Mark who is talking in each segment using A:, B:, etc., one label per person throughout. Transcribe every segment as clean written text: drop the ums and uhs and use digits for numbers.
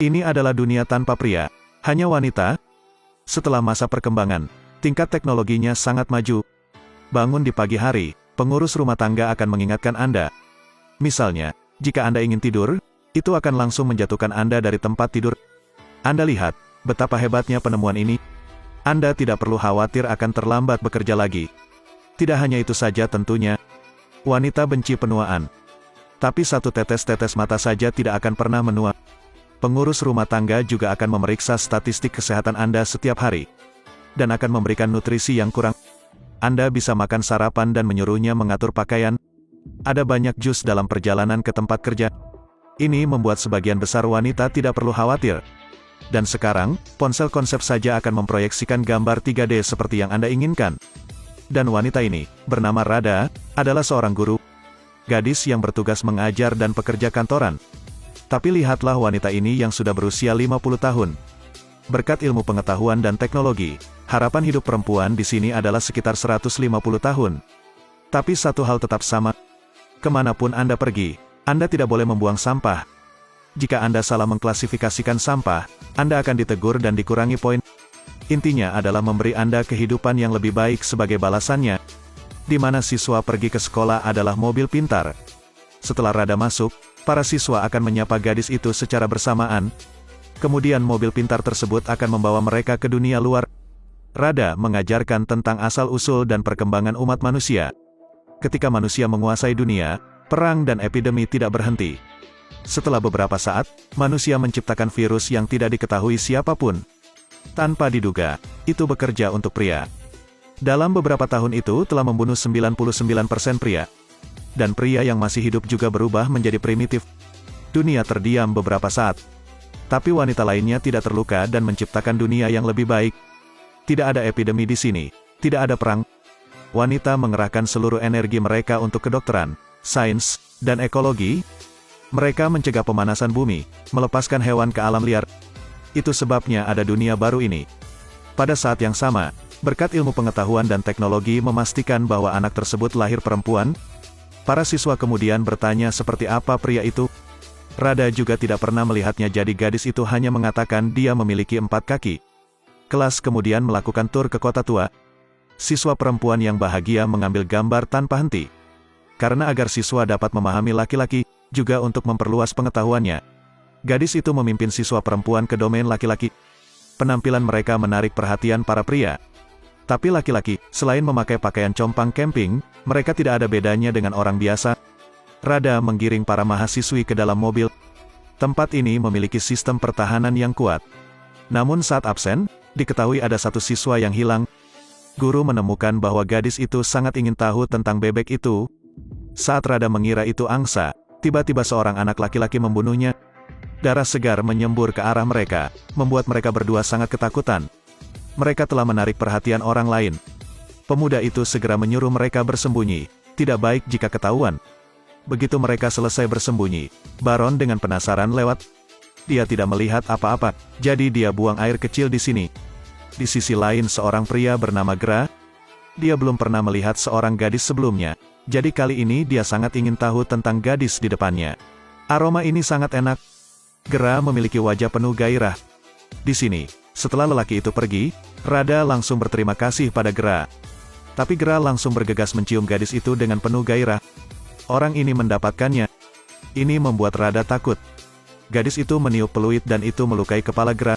A: Ini adalah dunia tanpa pria, hanya wanita. Setelah masa perkembangan, tingkat teknologinya sangat maju. Bangun di pagi hari, pengurus rumah tangga akan mengingatkan Anda. Misalnya, jika Anda ingin tidur, itu akan langsung menjatuhkan Anda dari tempat tidur. Anda lihat, betapa hebatnya penemuan ini. Anda tidak perlu khawatir akan terlambat bekerja lagi. Tidak hanya itu saja tentunya. Wanita benci penuaan. Tapi satu tetes-tetes mata saja tidak akan pernah menua. Pengurus rumah tangga juga akan memeriksa statistik kesehatan Anda setiap hari. Dan akan memberikan nutrisi yang kurang. Anda bisa makan sarapan dan menyuruhnya mengatur pakaian. Ada banyak jus dalam perjalanan ke tempat kerja. Ini membuat sebagian besar wanita tidak perlu khawatir. Dan sekarang, ponsel konsep saja akan memproyeksikan gambar 3D seperti yang Anda inginkan. Dan wanita ini, bernama Rada, adalah seorang guru. Gadis yang bertugas mengajar dan pekerja kantoran. Tapi lihatlah wanita ini yang sudah berusia 50 tahun. Berkat ilmu pengetahuan dan teknologi, harapan hidup perempuan di sini adalah sekitar 150 tahun. Tapi satu hal tetap sama. Kemanapun Anda pergi, Anda tidak boleh membuang sampah. Jika Anda salah mengklasifikasikan sampah, Anda akan ditegur dan dikurangi poin. Intinya adalah memberi Anda kehidupan yang lebih baik sebagai balasannya. Di mana siswa pergi ke sekolah adalah mobil pintar. Setelah Rada masuk, para siswa akan menyapa gadis itu secara bersamaan. Kemudian mobil pintar tersebut akan membawa mereka ke dunia luar. Rada mengajarkan tentang asal-usul dan perkembangan umat manusia. Ketika manusia menguasai dunia, perang dan epidemi tidak berhenti. Setelah beberapa saat, manusia menciptakan virus yang tidak diketahui siapapun. Tanpa diduga, itu bekerja untuk pria. Dalam beberapa tahun itu telah membunuh 99% pria. Dan pria yang masih hidup juga berubah menjadi primitif. Dunia terdiam beberapa saat. Tapi wanita lainnya tidak terluka dan menciptakan dunia yang lebih baik. Tidak ada epidemi di sini. Tidak ada perang. Wanita mengerahkan seluruh energi mereka untuk kedokteran, sains, dan ekologi. Mereka mencegah pemanasan bumi, melepaskan hewan ke alam liar. Itu sebabnya ada dunia baru ini. Pada saat yang sama, berkat ilmu pengetahuan dan teknologi memastikan bahwa anak tersebut lahir perempuan. Para siswa kemudian bertanya seperti apa pria itu. Rada juga tidak pernah melihatnya, jadi gadis itu hanya mengatakan dia memiliki 4 kaki. Kelas kemudian melakukan tur ke kota tua. Siswa perempuan yang bahagia mengambil gambar tanpa henti. Karena agar siswa dapat memahami laki-laki, juga untuk memperluas pengetahuannya. Gadis itu memimpin siswa perempuan ke domain laki-laki. Penampilan mereka menarik perhatian para pria. Tapi laki-laki, selain memakai pakaian compang camping, mereka tidak ada bedanya dengan orang biasa. Rada menggiring para mahasiswi ke dalam mobil. Tempat ini memiliki sistem pertahanan yang kuat. Namun saat absen, diketahui ada satu siswa yang hilang. Guru menemukan bahwa gadis itu sangat ingin tahu tentang bebek itu. Saat Rada mengira itu angsa, tiba-tiba seorang anak laki-laki membunuhnya. Darah segar menyembur ke arah mereka, membuat mereka berdua sangat ketakutan. Mereka telah menarik perhatian orang lain. Pemuda itu segera menyuruh mereka bersembunyi. Tidak baik jika ketahuan. Begitu mereka selesai bersembunyi, Baron dengan penasaran lewat. Dia tidak melihat apa-apa, jadi dia buang air kecil di sini. Di sisi lain seorang pria bernama Gra. Dia belum pernah melihat seorang gadis sebelumnya. Jadi kali ini dia sangat ingin tahu tentang gadis di depannya. Aroma ini sangat enak. Gra memiliki wajah penuh gairah. Di sini, setelah lelaki itu pergi, Rada langsung berterima kasih pada Gra. Tapi Gra langsung bergegas mencium gadis itu dengan penuh gairah. Orang ini mendapatkannya. Ini membuat Rada takut. Gadis itu meniup peluit dan itu melukai kepala Gra.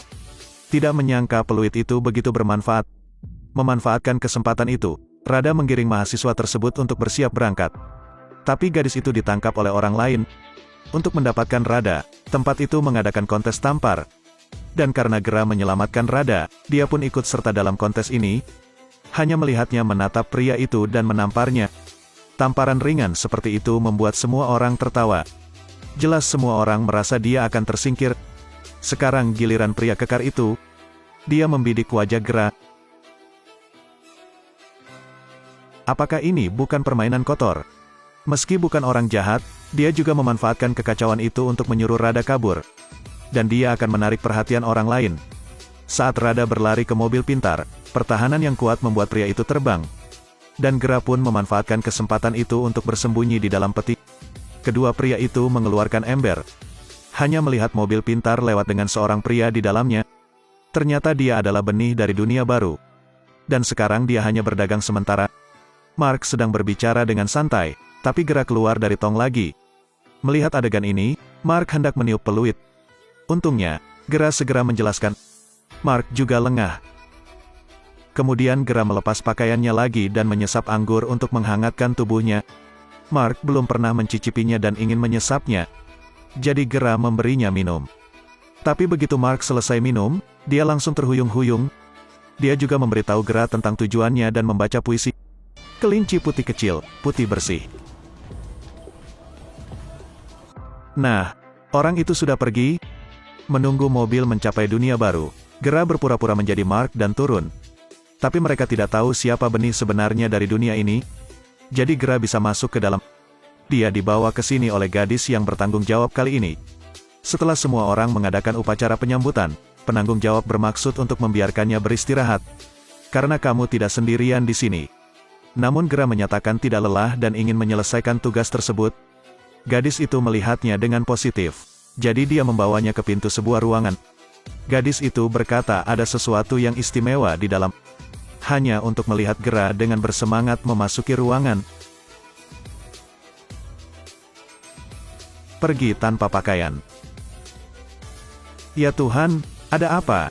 A: Tidak menyangka peluit itu begitu bermanfaat. Memanfaatkan kesempatan itu, Rada menggiring mahasiswa tersebut untuk bersiap berangkat. Tapi gadis itu ditangkap oleh orang lain. Untuk mendapatkan Rada, tempat itu mengadakan kontes tampar. Dan karena Gra menyelamatkan Rada, dia pun ikut serta dalam kontes ini. Hanya melihatnya menatap pria itu dan menamparnya. Tamparan ringan seperti itu membuat semua orang tertawa. Jelas semua orang merasa dia akan tersingkir. Sekarang giliran pria kekar itu. Dia membidik wajah Gra. Apakah ini bukan permainan kotor? Meski bukan orang jahat, dia juga memanfaatkan kekacauan itu untuk menyuruh Rada kabur. Dan dia akan menarik perhatian orang lain. Saat Rada berlari ke mobil pintar, pertahanan yang kuat membuat pria itu terbang. Dan Gra pun memanfaatkan kesempatan itu untuk bersembunyi di dalam peti. Kedua pria itu mengeluarkan ember. Hanya melihat mobil pintar lewat dengan seorang pria di dalamnya, ternyata dia adalah benih dari dunia baru. Dan sekarang dia hanya berdagang sementara. Mark sedang berbicara dengan santai, tapi gerak keluar dari tong lagi. Melihat adegan ini, Mark hendak meniup peluit. Untungnya, Gera segera menjelaskan. Mark juga lengah. Kemudian Gera melepas pakaiannya lagi dan menyesap anggur untuk menghangatkan tubuhnya. Mark belum pernah mencicipinya dan ingin menyesapnya. Jadi Gera memberinya minum. Tapi begitu Mark selesai minum, dia langsung terhuyung-huyung. Dia juga memberitahu Gera tentang tujuannya dan membaca puisi. Kelinci putih kecil, putih bersih. Nah, orang itu sudah pergi. Menunggu mobil mencapai dunia baru, Gera berpura-pura menjadi Mark dan turun. Tapi mereka tidak tahu siapa benih sebenarnya dari dunia ini. Jadi Gera bisa masuk ke dalam. Dia dibawa ke sini oleh gadis yang bertanggung jawab kali ini. Setelah semua orang mengadakan upacara penyambutan, penanggung jawab bermaksud untuk membiarkannya beristirahat. Karena kamu tidak sendirian di sini. Namun Gera menyatakan tidak lelah dan ingin menyelesaikan tugas tersebut. Gadis itu melihatnya dengan positif. Jadi dia membawanya ke pintu sebuah ruangan. Gadis itu berkata ada sesuatu yang istimewa di dalam. Hanya untuk melihat Gera dengan bersemangat memasuki ruangan. Pergi tanpa pakaian. Ya Tuhan, ada apa?